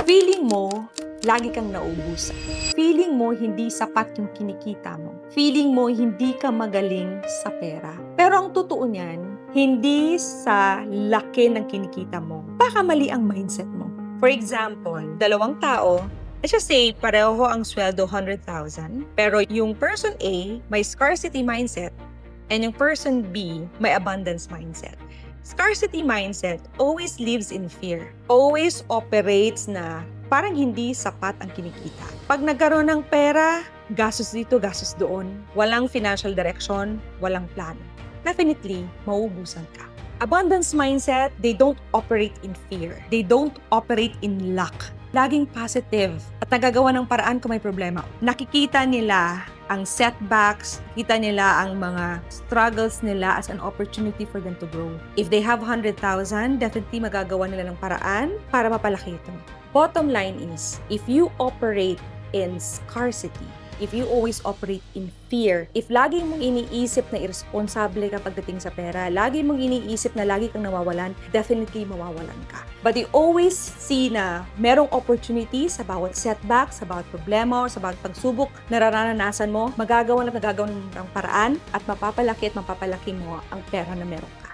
Feeling mo, lagi kang nauubusan. Feeling mo, hindi sapat yung kinikita mo. Feeling mo, hindi ka magaling sa pera. Pero ang totoo niyan, hindi sa laki ng kinikita mo. Baka mali ang mindset mo. For example, dalawang tao, let's just say, pareho ang sweldo 100,000, pero yung person A may scarcity mindset and yung person B may abundance mindset. Scarcity mindset always lives in fear. Always operates na parang hindi sapat ang kinikita. Pag nagkaroon ng pera, gastos dito, gastos doon. Walang financial direction, walang plano. Definitely, mauubusan ka. Abundance mindset, they don't operate in fear. They don't operate in luck. Laging positive at nagagawa ng paraan kung may problema. Nakikita nila ang setbacks, kita nila ang mga struggles nila as an opportunity for them to grow. If they have 100,000, definitely magagawa nila ng paraan para mapalaki ito. Bottom line is, if you operate in scarcity, if you always operate in fear, if lagi mong iniisip na irresponsable ka pagdating sa pera, lagi mong iniisip na lagi kang nawawalan, definitely mawawalan ka. But you always see na merong opportunity sa bawat setback, sa bawat problema, o sa bawat pagsubok na nararanasan mo, magagawa ng paraan at mapapalaki mo ang pera na meron ka.